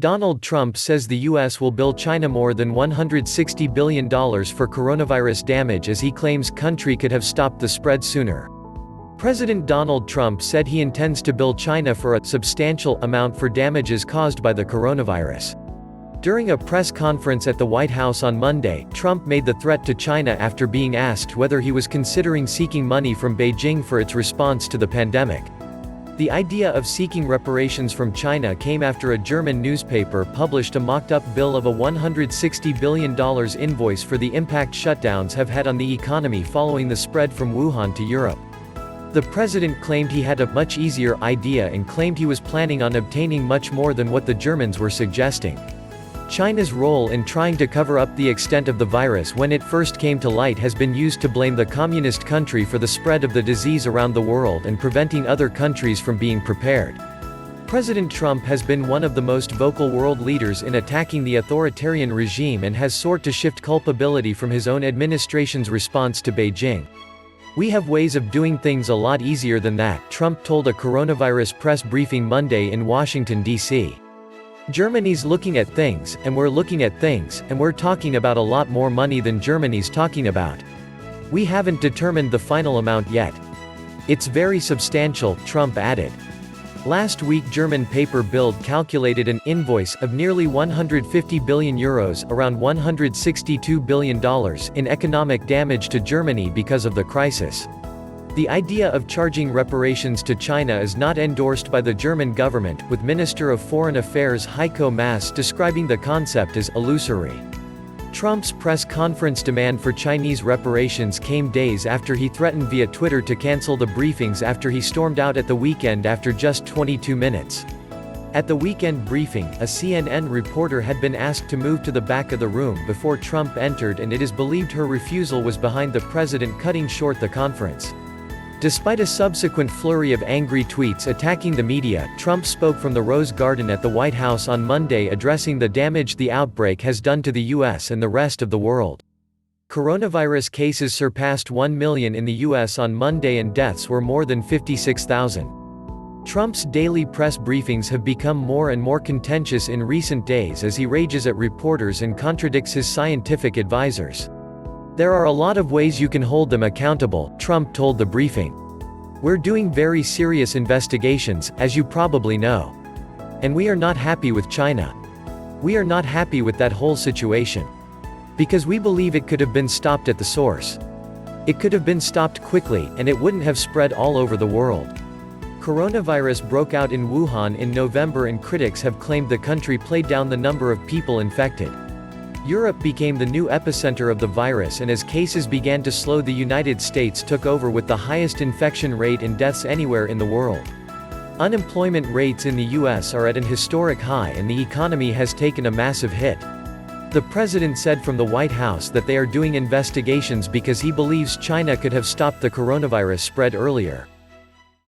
Donald Trump says the U.S. will bill China more than $160 billion for coronavirus damage as he claims country could have stopped the spread sooner. President Donald Trump said he intends to bill China for a substantial amount for damages caused by the coronavirus. During a press conference at the White House on Monday, Trump made the threat to China after being asked whether he was considering seeking money from Beijing for its response to the pandemic. The idea of seeking reparations from China came after a German newspaper published a mocked-up bill of a $160 billion invoice for the impact shutdowns have had on the economy following the spread from Wuhan to Europe. The president claimed he had a much easier idea and claimed he was planning on obtaining much more than what the Germans were suggesting. China's role in trying to cover up the extent of the virus when it first came to light has been used to blame the communist country for the spread of the disease around the world and preventing other countries from being prepared. President Trump has been one of the most vocal world leaders in attacking the authoritarian regime and has sought to shift culpability from his own administration's response to Beijing. "We have ways of doing things a lot easier than that," Trump told a coronavirus press briefing Monday in Washington, D.C. "Germany's looking at things, and we're looking at things, and we're talking about a lot more money than Germany's talking about. We haven't determined the final amount yet. It's very substantial," Trump added. Last week German paper Bild calculated an invoice of nearly €150 billion, around $162 billion, in economic damage to Germany because of the crisis. The idea of charging reparations to China is not endorsed by the German government, with Minister of Foreign Affairs Heiko Maas describing the concept as illusory. Trump's press conference demand for Chinese reparations came days after he threatened via Twitter to cancel the briefings after he stormed out at the weekend after just 22 minutes. At the weekend briefing, a CNN reporter had been asked to move to the back of the room before Trump entered, and it is believed her refusal was behind the president cutting short the conference. Despite a subsequent flurry of angry tweets attacking the media, Trump spoke from the Rose Garden at the White House on Monday addressing the damage the outbreak has done to the U.S. and the rest of the world. Coronavirus cases surpassed 1 million in the U.S. on Monday and deaths were more than 56,000. Trump's daily press briefings have become more and more contentious in recent days as he rages at reporters and contradicts his scientific advisors. "There are a lot of ways you can hold them accountable," Trump told the briefing. "We're doing very serious investigations, as you probably know. And we are not happy with China. We are not happy with that whole situation. Because we believe it could have been stopped at the source. It could have been stopped quickly, and it wouldn't have spread all over the world." Coronavirus broke out in Wuhan in November and critics have claimed the country played down the number of people infected. Europe became the new epicenter of the virus, and as cases began to slow, the United States took over with the highest infection rate and deaths anywhere in the world. Unemployment rates in the U.S. are at an historic high and the economy has taken a massive hit. The president said from the White House that they are doing investigations because he believes China could have stopped the coronavirus spread earlier.